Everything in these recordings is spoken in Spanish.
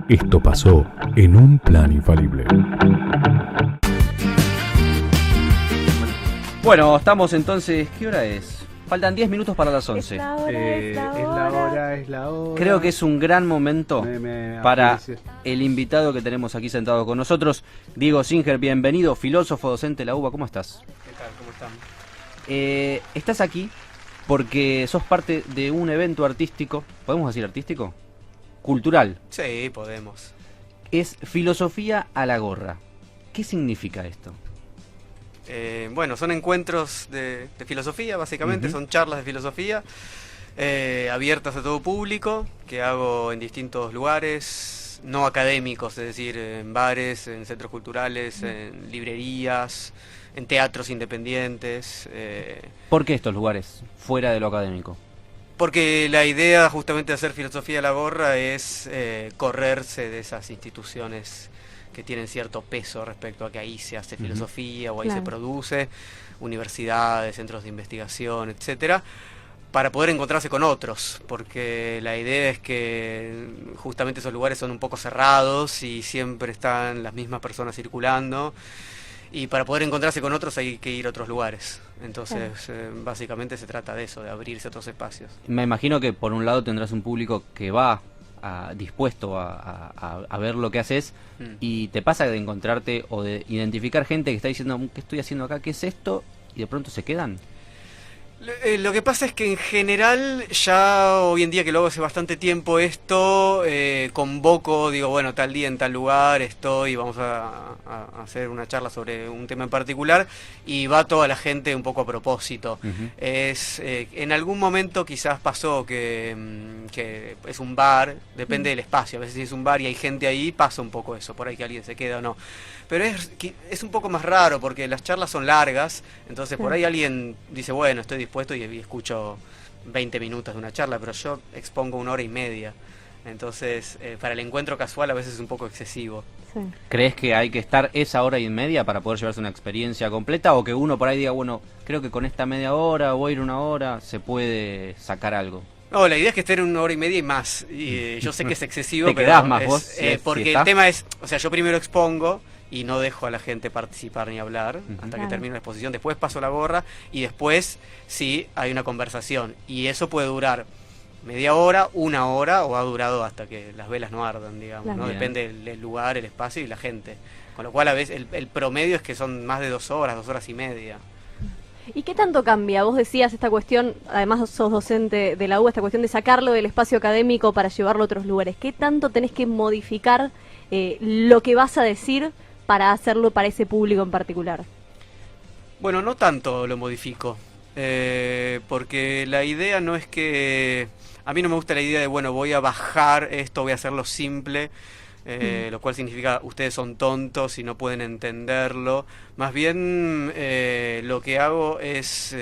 Esto pasó en Un Plan Infalible. Bueno, estamos entonces... ¿Qué hora es? Faltan 10 minutos para las 11. Es la hora. Creo que es un gran momento para aparece. el invitado que tenemos aquí sentado con nosotros, Diego Singer. Bienvenido, filósofo, docente de la UBA. ¿Cómo estás? ¿Qué tal? ¿Cómo estamos? Estás aquí porque sos parte de un evento artístico, ¿podemos decir artístico? Cultural. Sí, podemos. Es Filosofía a la Gorra. ¿Qué significa esto? Bueno, son encuentros de filosofía, básicamente, son charlas de filosofía abiertas a todo público, que hago en distintos lugares, no académicos, es decir, en bares, en centros culturales, en librerías, en teatros independientes. ¿Por qué estos lugares, fuera de lo académico? Porque la idea justamente de hacer filosofía a la gorra es correrse de esas instituciones que tienen cierto peso respecto a que ahí se hace filosofía o ahí se produce, universidades, centros de investigación, etcétera, para poder encontrarse con otros, porque la idea es que justamente esos lugares son un poco cerrados y siempre están las mismas personas circulando, y para poder encontrarse con otros hay que ir a otros lugares. Entonces, básicamente se trata de eso, de abrirse a otros espacios. Me imagino que por un lado tendrás un público que va dispuesto a ver lo que haces, y te pasa de encontrarte o de identificar gente que está diciendo, ¿qué estoy haciendo acá? ¿Qué es esto? Y de pronto se quedan. Lo que pasa es que en general, ya hoy en día que lo hago hace bastante tiempo esto, convoco, digo, bueno, tal día en tal lugar estoy, vamos a hacer una charla sobre un tema en particular, y va toda la gente un poco a propósito. En algún momento quizás pasó que es un bar, depende del espacio, a veces si es un bar y hay gente ahí, pasa un poco eso, por ahí que alguien se queda o no. Pero es un poco más raro porque las charlas son largas, entonces por ahí alguien dice, bueno, estoy dispuesto y escucho 20 minutos de una charla, pero yo expongo 1 hora y media. Entonces, para el encuentro casual a veces es un poco excesivo. Sí. ¿Crees que hay que estar esa hora y media para poder llevarse una experiencia completa? ¿O que uno por ahí diga, bueno, creo que con esta media hora o ir 1 hora se puede sacar algo? No, la idea es que estén 1 hora y media y más. Y yo sé que es excesivo, Te pero quedás más vos, porque el tema es, o sea, yo primero expongo y no dejo a la gente participar ni hablar hasta que termine la exposición. Después paso la gorra y después sí hay una conversación. Y eso puede durar media hora, 1 hora, o ha durado hasta que las velas no ardan, digamos, ¿no? Depende del lugar, el espacio y la gente. Con lo cual a veces el promedio es que son más de 2 horas, 2 horas y media. ¿Y qué tanto cambia? Vos decías esta cuestión, además sos docente de la UBA, esta cuestión de sacarlo del espacio académico para llevarlo a otros lugares. ¿Qué tanto tenés que modificar lo que vas a decir para hacerlo para ese público en particular? Bueno, no tanto lo modifico, porque la idea no es que... A mí no me gusta la idea de, bueno, voy a bajar esto, voy a hacerlo simple, lo cual significa ustedes son tontos y no pueden entenderlo. Más bien lo que hago es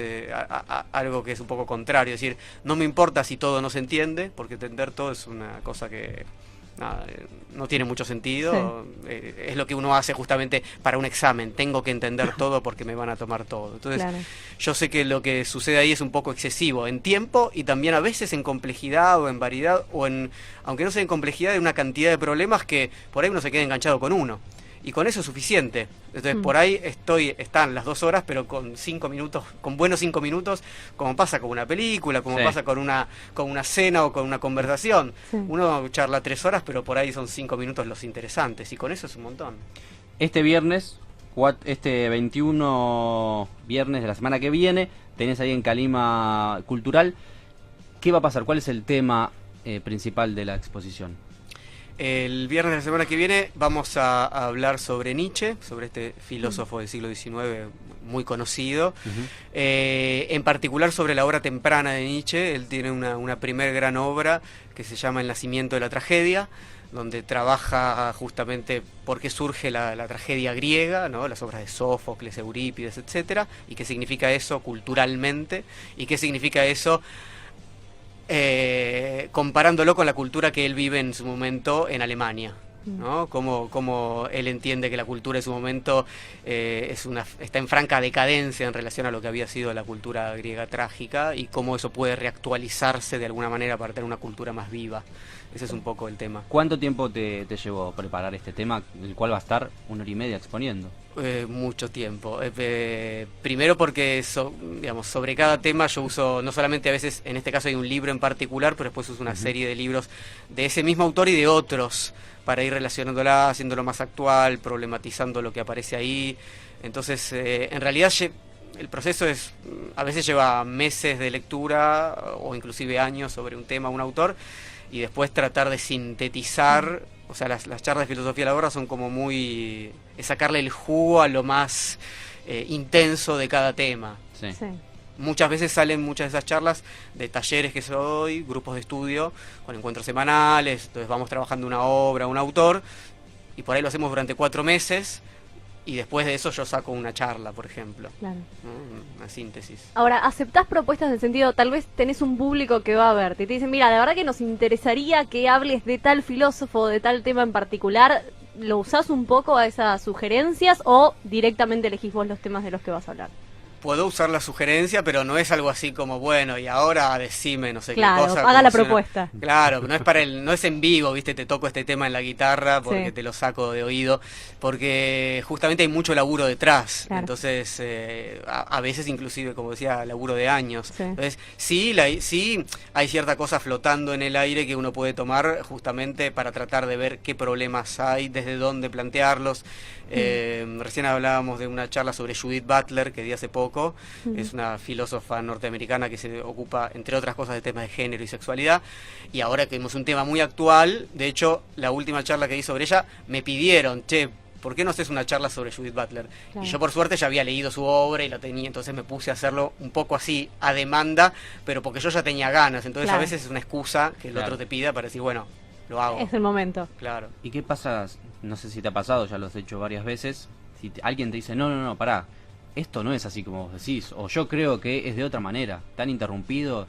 algo que es un poco contrario, es decir, no me importa si todo no se entiende, porque entender todo es una cosa que... Nada, no tiene mucho sentido. Es lo que uno hace justamente para un examen, tengo que entender todo porque me van a tomar todo. Entonces yo sé que lo que sucede ahí es un poco excesivo en tiempo y también a veces en complejidad o en variedad, o en, aunque no sea en complejidad, de una cantidad de problemas que por ahí uno se queda enganchado con uno. Y con eso es suficiente. Entonces por ahí están las 2 horas, pero con 5 minutos, con buenos 5 minutos, como pasa con una película, como pasa con una cena o con una conversación. Uno charla 3 horas, pero por ahí son 5 minutos los interesantes, y con eso es un montón. Este viernes, este 21 viernes de la semana que viene, tenés ahí en Calima Cultural. ¿Qué va a pasar? ¿Cuál es el tema principal de la exposición? El viernes de la semana que viene vamos a hablar sobre Nietzsche, sobre este filósofo del siglo XIX muy conocido, en particular sobre la obra temprana de Nietzsche. Él tiene una primer gran obra que se llama El nacimiento de la tragedia, donde trabaja justamente por qué surge la tragedia griega, ¿no? Las obras de Sófocles, Eurípides, etcétera, y qué significa eso culturalmente, y qué significa eso comparándolo con la cultura que él vive en su momento en Alemania. ¿no? Cómo él entiende que la cultura en su momento está en franca decadencia en relación a lo que había sido la cultura griega trágica y cómo eso puede reactualizarse de alguna manera para tener una cultura más viva. Ese es un poco el tema. ¿Cuánto tiempo te llevó preparar este tema, el cual va a estar 1 hora y media exponiendo? Mucho tiempo. Primero porque digamos, sobre cada tema yo uso, no solamente a veces, en este caso hay un libro en particular, pero después uso una serie de libros de ese mismo autor y de otros, para ir relacionándola, haciéndolo más actual, problematizando lo que aparece ahí. Entonces, en realidad el proceso a veces lleva meses de lectura o inclusive años sobre un tema, un autor, y después tratar de sintetizar. O sea, las charlas de filosofía de la obra son como es sacarle el jugo a lo más intenso de cada tema. Sí. Sí. Muchas veces salen muchas de esas charlas de talleres que doy, grupos de estudio, con encuentros semanales. Entonces vamos trabajando una obra, un autor, y por ahí lo hacemos durante 4 meses, y después de eso yo saco una charla, por ejemplo. Claro. ¿No? Una síntesis. Ahora, ¿aceptás propuestas en el sentido, tal vez tenés un público que va a verte y te dicen, mira, la verdad que nos interesaría que hables de tal filósofo o de tal tema en particular? ¿Lo usás un poco a esas sugerencias o directamente elegís vos los temas de los que vas a hablar? Puedo usar la sugerencia, pero no es algo así como, bueno, y ahora decime no sé Claro, qué cosa. haga la como propuesta. Claro, no es no es en vivo, ¿viste? Te toco este tema en la guitarra porque Sí. te lo saco de oído, porque justamente hay mucho laburo detrás. Claro. Entonces, a veces inclusive, como decía, laburo de años. Sí. Entonces, sí hay cierta cosa flotando en el aire que uno puede tomar justamente para tratar de ver qué problemas hay, desde dónde plantearlos. Recién hablábamos de una charla sobre Judith Butler que di hace poco. Es una filósofa norteamericana que se ocupa, entre otras cosas, de temas de género y sexualidad. Y ahora que tenemos un tema muy actual, de hecho, la última charla que di sobre ella, me pidieron, che, ¿por qué no haces una charla sobre Judith Butler? Claro. Y yo por suerte ya había leído su obra y la tenía, entonces me puse a hacerlo un poco así, a demanda, pero porque yo ya tenía ganas. Entonces Claro. a veces es una excusa que el Claro. otro te pida para decir, bueno, lo hago. Es el momento. Claro. ¿Y qué pasa? No sé si te ha pasado, ya lo has hecho varias veces. Si alguien te dice, no, pará, esto no es así como vos decís, o yo creo que es de otra manera, tan interrumpido.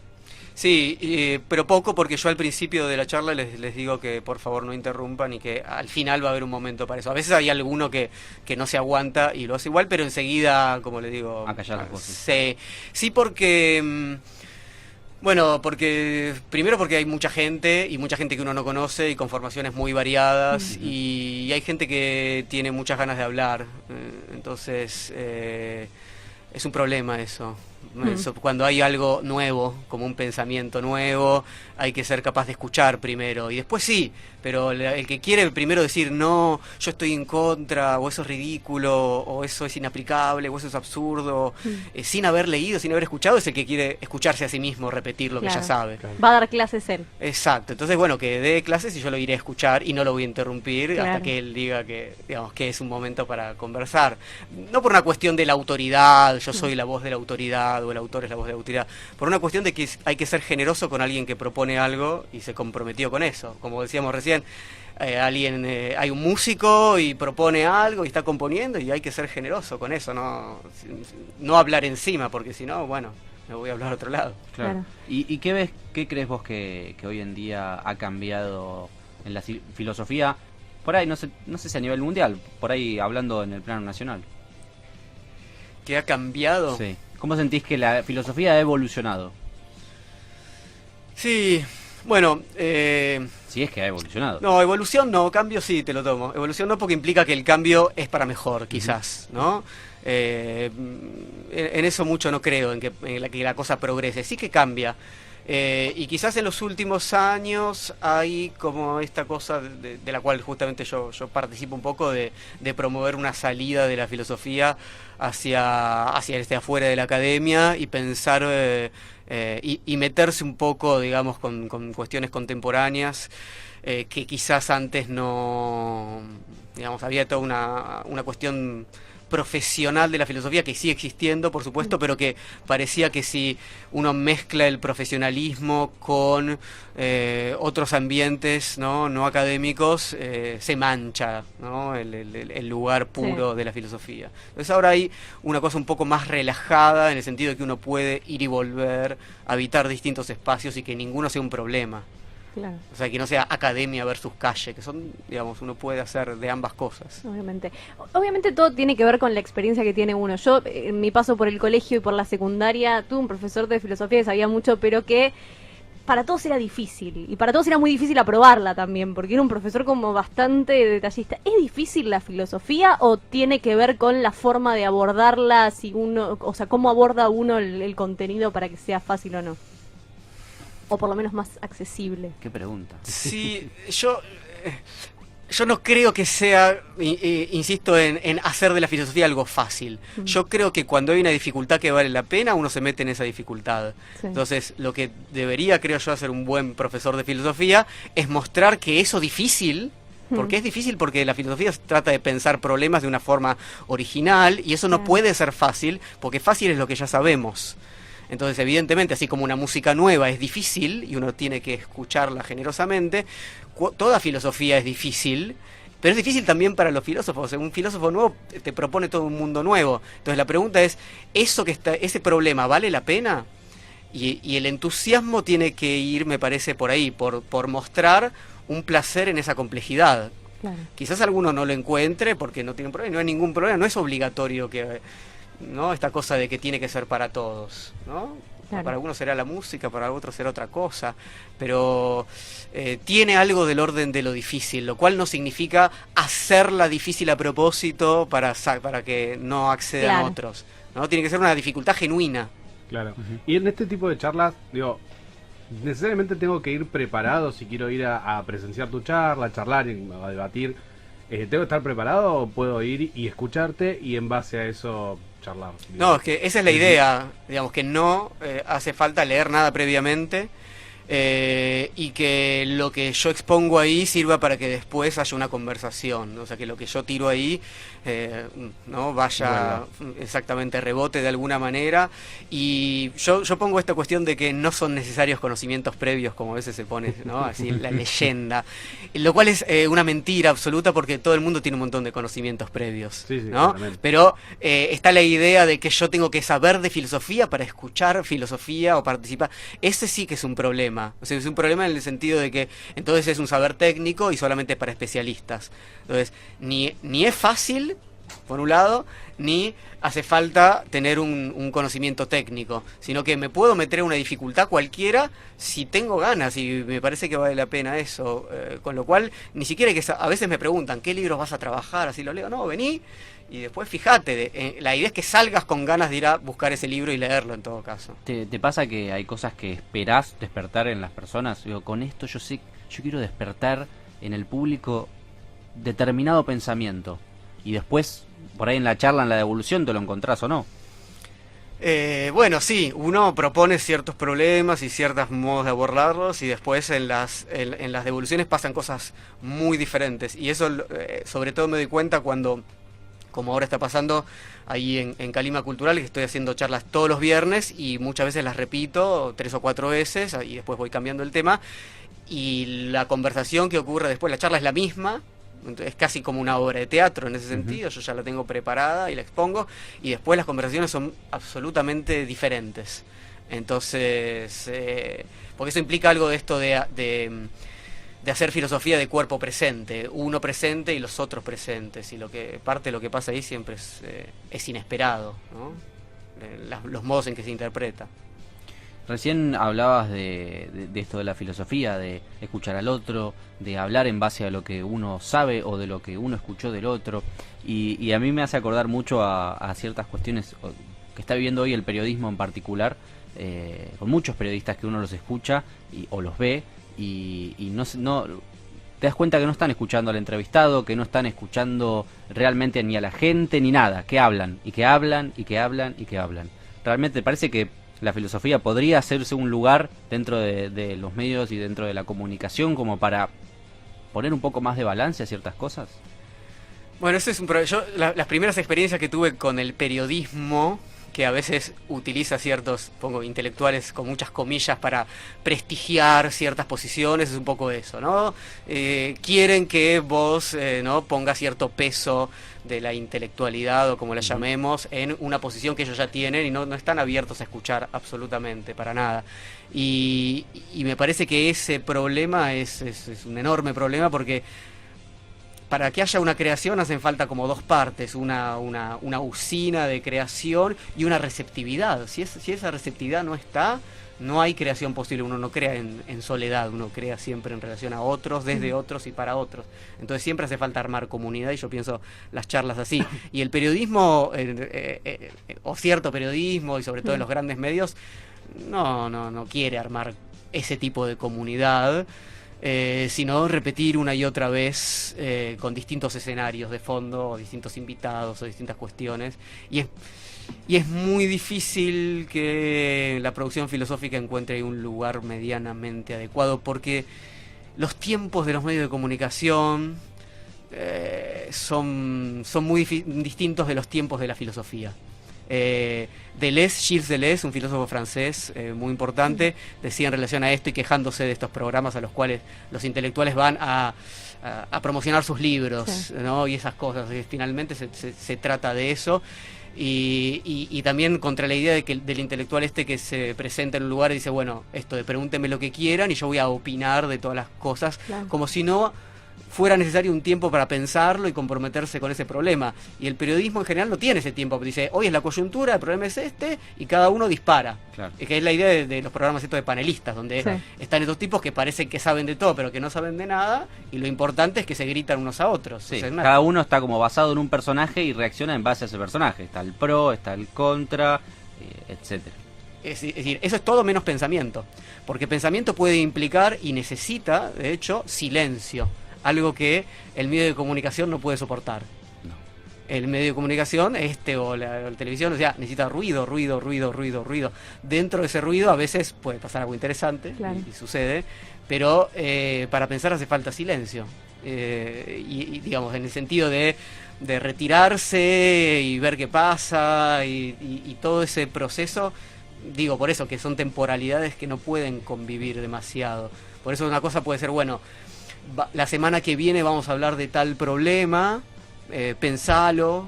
Sí, pero poco, porque yo al principio de la charla les digo que por favor no interrumpan y que al final va a haber un momento para eso. A veces hay alguno que no se aguanta y lo hace igual, pero enseguida, como les digo... A callar las voces. Sí, porque... Bueno, primero porque hay mucha gente que uno no conoce y con formaciones muy variadas, y hay gente que tiene muchas ganas de hablar, entonces es un problema eso. Cuando hay algo nuevo, como un pensamiento nuevo, hay que ser capaz de escuchar primero y después sí, pero el que quiere primero decir no, yo estoy en contra, o eso es ridículo, o eso es inaplicable, o eso es absurdo, sin haber leído, sin haber escuchado, es el que quiere escucharse a sí mismo repetir lo que Claro. ya sabe. Va a dar clases él. Exacto, entonces bueno, que dé clases y yo lo iré a escuchar y no lo voy a interrumpir Claro. hasta que él diga que, digamos, que es un momento para conversar. No por una cuestión de la autoridad, yo soy la voz de la autoridad o el autor es la voz de la autoridad, por una cuestión de que hay que ser generoso con alguien que propone algo y se comprometió con eso. Como decíamos recién, hay un músico y propone algo y está componiendo y hay que ser generoso con eso, no hablar encima, porque si no, bueno, me voy a hablar a otro lado. Claro. ¿Y qué crees vos que hoy en día ha cambiado en la filosofía? Por ahí, no sé si a nivel mundial, por ahí hablando en el plano nacional. ¿Qué ha cambiado? Sí. ¿Cómo sentís que la filosofía ha evolucionado? Sí, bueno, Si es que ha evolucionado. no, evolución no, cambio sí, te lo tomo. Evolución no, porque implica que el cambio es para mejor, quizás, ¿no? En eso mucho no creo, en que la cosa progrese. Sí que cambia. Y quizás en los últimos años hay como esta cosa de la cual justamente yo participo un poco, de promover una salida de la filosofía hacia afuera de la academia y pensar y meterse un poco, digamos, con cuestiones contemporáneas que quizás antes no, digamos, había toda una cuestión profesional de la filosofía que sigue existiendo, por supuesto, pero que parecía que si uno mezcla el profesionalismo con otros ambientes no académicos, se mancha, ¿no? el lugar puro de la filosofía. Entonces ahora hay una cosa un poco más relajada, en el sentido de que uno puede ir y volver, habitar distintos espacios y que ninguno sea un problema. Claro. O sea, que no sea academia versus calle, que son, digamos, uno puede hacer de ambas cosas. Obviamente. Obviamente todo tiene que ver con la experiencia que tiene uno. Yo, en mi paso por el colegio y por la secundaria, tuve un profesor de filosofía que sabía mucho, pero que para todos era difícil. Y para todos era muy difícil aprobarla también, porque era un profesor como bastante detallista. ¿Es difícil la filosofía o tiene que ver con la forma de abordarla, si uno, o sea, cómo aborda uno el contenido para que sea fácil o no? O por lo menos más accesible. Qué pregunta. Sí, yo no creo que sea, insisto, en hacer de la filosofía algo fácil. Yo creo que cuando hay una dificultad que vale la pena, uno se mete en esa dificultad. Sí. Entonces, lo que debería, creo yo, hacer un buen profesor de filosofía es mostrar que eso difícil, porque es difícil porque la filosofía trata de pensar problemas de una forma original, y eso no puede ser fácil, porque fácil es lo que ya sabemos. Entonces, evidentemente, así como una música nueva es difícil y uno tiene que escucharla generosamente, toda filosofía es difícil, pero es difícil también para los filósofos. Un filósofo nuevo te propone todo un mundo nuevo. Entonces, la pregunta es, ¿ese problema vale la pena? Y el entusiasmo tiene que ir, me parece, por ahí, por mostrar un placer en esa complejidad. Claro. Quizás alguno no lo encuentre porque no tiene un problema, no hay ningún problema, no es obligatorio que... ¿no? Esta cosa de que tiene que ser para todos, ¿no? Claro. Para algunos será la música, para otros será otra cosa, pero tiene algo del orden de lo difícil, lo cual no significa hacerla difícil a propósito para que no accedan Claro. otros, ¿no? Tiene que ser una dificultad genuina. Claro. Y en este tipo de charlas, digo, necesariamente tengo que ir preparado si quiero ir a presenciar tu charla, a charlar, a debatir. ¿Tengo que estar preparado o puedo ir y escucharte y en base a eso charlar? No, es que esa es la idea, digamos, que no hace falta leer nada previamente, y que lo que yo expongo ahí sirva para que después haya una conversación, o sea, que lo que yo tiro ahí no vaya exactamente, rebote de alguna manera. Y yo pongo esta cuestión de que no son necesarios conocimientos previos, como a veces se pone, ¿no? Así la leyenda, lo cual es una mentira absoluta, porque todo el mundo tiene un montón de conocimientos previos, Sí, sí, ¿no? claramente. Pero está la idea de que yo tengo que saber de filosofía para escuchar filosofía o participar. Ese sí que es un problema. O sea, es un problema en el sentido de que entonces es un saber técnico y solamente para especialistas. Entonces, ni es fácil, por un lado, ni hace falta tener un conocimiento técnico, sino que me puedo meter en una dificultad cualquiera si tengo ganas, y me parece que vale la pena eso. Con lo cual, ni siquiera hay que... A veces me preguntan, ¿qué libros vas a trabajar? Así lo leo. No, vení y después fíjate. La idea es que salgas con ganas de ir a buscar ese libro y leerlo en todo caso. ¿Te pasa que hay cosas que esperás despertar en las personas? Digo, con esto yo quiero despertar en el público determinado pensamiento, y después, por ahí en la charla, en la devolución, te lo encontrás o no. Bueno, sí, uno propone ciertos problemas y ciertos modos de abordarlos, y después en las devoluciones pasan cosas muy diferentes. Y eso, sobre todo, me doy cuenta cuando, como ahora está pasando ahí en Calima Cultural, que estoy haciendo charlas todos los viernes y muchas veces las repito 3 o 4 veces, y después voy cambiando el tema, y la conversación que ocurre después, la charla es la misma. Es casi como una obra de teatro en ese sentido. Yo ya la tengo preparada y la expongo, y después las conversaciones son absolutamente diferentes. Entonces, porque eso implica algo de esto de hacer filosofía de cuerpo presente, uno presente y los otros presentes, y lo que pasa ahí siempre es inesperado, ¿no? Los modos en que se interpreta. Recién hablabas de esto de la filosofía, de escuchar al otro, de hablar en base a lo que uno sabe o de lo que uno escuchó del otro, y a mí me hace acordar mucho a ciertas cuestiones que está viviendo hoy el periodismo en particular, con muchos periodistas que uno los escucha o los ve, y no te das cuenta que no están escuchando al entrevistado, que no están escuchando realmente ni a la gente ni nada, que hablan y que hablan y que hablan y que hablan. Realmente parece que la filosofía podría hacerse un lugar dentro de los medios y dentro de la comunicación como para poner un poco más de balance a ciertas cosas. Bueno, ese es un problema. Las primeras experiencias que tuve con el periodismo que a veces utiliza ciertos, pongo, intelectuales con muchas comillas para prestigiar ciertas posiciones, es un poco eso, ¿no? Quieren que vos no pongas cierto peso de la intelectualidad o como la llamemos en una posición que ellos ya tienen y no están abiertos a escuchar absolutamente para nada. Y me parece que ese problema es un enorme problema, porque para que haya una creación hacen falta como dos partes, una usina de creación y una receptividad. Si esa receptividad no está, no hay creación posible. Uno no crea en soledad, uno crea siempre en relación a otros, desde otros y para otros. Entonces siempre hace falta armar comunidad, y yo pienso las charlas así. Y el periodismo, o cierto periodismo, y sobre todo en los grandes medios, no quiere armar ese tipo de comunidad, sino repetir una y otra vez con distintos escenarios de fondo, o distintos invitados, o distintas cuestiones. Y es muy difícil que la producción filosófica encuentre un lugar medianamente adecuado, porque los tiempos de los medios de comunicación son muy distintos de los tiempos de la filosofía. Gilles Deleuze, un filósofo francés muy importante, decía en relación a esto, y quejándose de estos programas a los cuales los intelectuales van a promocionar sus libros, sí, ¿no? Y esas cosas, finalmente se trata de eso. Y también contra la idea de que del intelectual que se presenta en un lugar y dice, bueno, esto de pregúntenme lo que quieran y yo voy a opinar de todas las cosas, claro, como si no fuera necesario un tiempo para pensarlo y comprometerse con ese problema. Y el periodismo en general no tiene ese tiempo, dice, hoy es la coyuntura, el problema es este, y cada uno dispara. Claro. Que es la idea de los programas estos de panelistas, donde sí, están estos tipos que parecen que saben de todo, pero que no saben de nada, y lo importante es que se gritan unos a otros. Sí, o sea, cada uno está como basado en un personaje y reacciona en base a ese personaje. Está el pro, está el contra, etcétera. Es decir, eso es todo menos pensamiento, porque pensamiento puede implicar, y necesita, de hecho, silencio. Algo que el medio de comunicación no puede soportar. No. El medio de comunicación, o la televisión, o sea, necesita ruido. Dentro de ese ruido a veces puede pasar algo interesante, claro, y sucede, pero para pensar hace falta silencio. Y digamos, en el sentido de retirarse y ver qué pasa, y todo ese proceso, digo, por eso que son temporalidades que no pueden convivir demasiado. Por eso una cosa puede ser, bueno, la semana que viene vamos a hablar de tal problema, pensalo,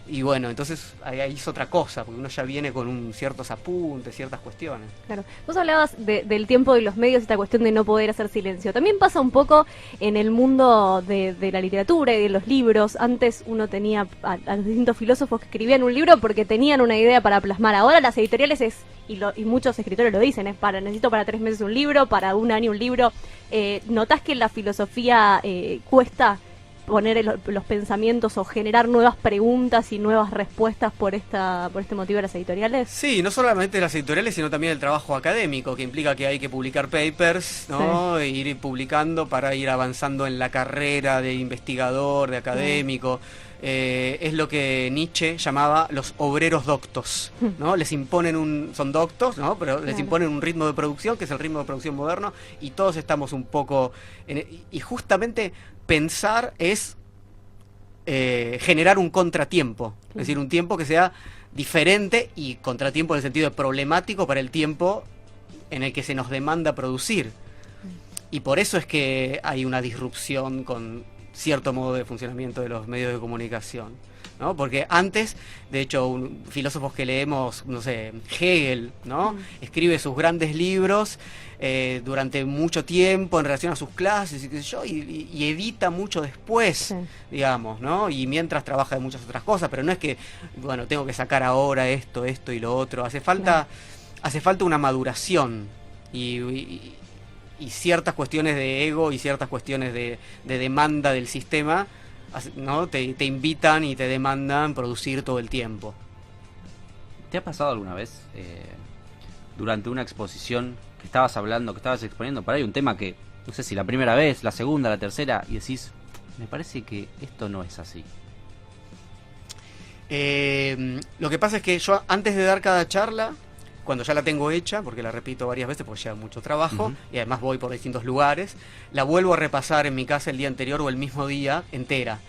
y bueno, entonces ahí es otra cosa, porque uno ya viene con ciertos apuntes, ciertas cuestiones. Claro, vos hablabas del tiempo de los medios, esta cuestión de no poder hacer silencio. También pasa un poco en el mundo de la literatura y de los libros. Antes uno tenía a los distintos filósofos que escribían un libro porque tenían una idea para plasmar. Ahora las editoriales y muchos escritores lo dicen, necesito para 3 meses un libro, para un año un libro. ¿Notás que en la filosofía cuesta poner los pensamientos o generar nuevas preguntas y nuevas respuestas por este motivo de las editoriales? Sí, no solamente las editoriales, sino también el trabajo académico, que implica que hay que publicar papers, ¿no? Sí. E ir publicando para ir avanzando en la carrera de investigador, de académico. Es lo que Nietzsche llamaba los obreros doctos, ¿no? Les imponen son doctos, ¿no? Pero les imponen un ritmo de producción, que es el ritmo de producción moderno, y todos estamos un poco y justamente pensar es generar un contratiempo, es decir, un tiempo que sea diferente, y contratiempo en el sentido de problemático para el tiempo en el que se nos demanda producir. Y por eso es que hay una disrupción con cierto modo de funcionamiento de los medios de comunicación, ¿no? Porque antes, de hecho, filósofos que leemos, no sé, Hegel, ¿no? Escribe sus grandes libros durante mucho tiempo en relación a sus clases y qué sé yo, y edita mucho después, digamos, ¿no? Y mientras trabaja de muchas otras cosas, pero no es que, bueno, tengo que sacar ahora esto y lo otro. Hace falta una maduración y ciertas cuestiones de ego y ciertas cuestiones de demanda del sistema, ¿no? Te invitan y te demandan producir todo el tiempo. ¿Te ha pasado alguna vez durante una exposición que estabas hablando, que estabas exponiendo por ahí un tema que, no sé si la primera vez, la segunda, la tercera, y decís, me parece que esto no es así? Lo que pasa es que yo, antes de dar cada charla, cuando ya la tengo hecha, porque la repito varias veces porque lleva mucho trabajo, y además voy por distintos lugares, la vuelvo a repasar en mi casa el día anterior o el mismo día entera.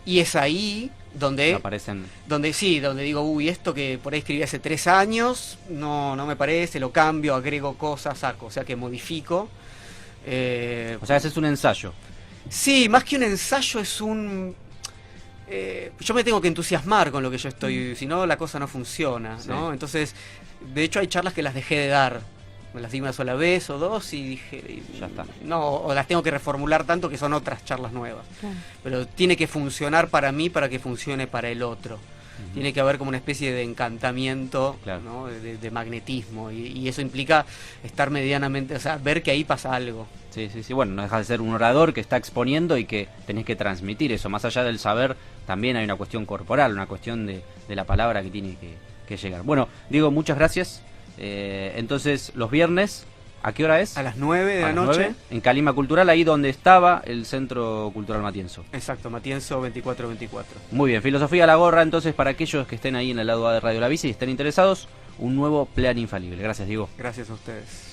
Y es ahí donde Aparecen. donde digo, uy, esto que por ahí escribí hace 3 años, no me parece, lo cambio, agrego cosas, saco, o sea que modifico. O sea, ese es un ensayo. Sí, más que un ensayo es un... yo me tengo que entusiasmar con lo que yo estoy, si no la cosa no funciona, ¿no? Sí. Entonces, de hecho hay charlas que las dejé de dar. Me las di una sola vez o dos y dije, Ya está. no, o las tengo que reformular tanto que son otras charlas nuevas. Claro. Pero tiene que funcionar para mí para que funcione para el otro. Tiene que haber como una especie de encantamiento, Claro. ¿no? de magnetismo, y eso implica estar medianamente, o sea, ver que ahí pasa algo. Sí, sí, sí. Bueno, no deja de ser un orador que está exponiendo y que tenés que transmitir eso. Más allá del saber, también hay una cuestión corporal, una cuestión de la palabra que tiene que llegar. Bueno, Diego, muchas gracias. Entonces, los viernes, ¿a qué hora es? A las 9 de A la las noche. 9, en Calima Cultural, ahí donde estaba el Centro Cultural Matienzo. Exacto, Matienzo 2424. Muy bien, Filosofía a la Gorra, entonces, para aquellos que estén ahí en el lado A de Radio La Bici y estén interesados, un nuevo plan infalible. Gracias, Diego. Gracias a ustedes.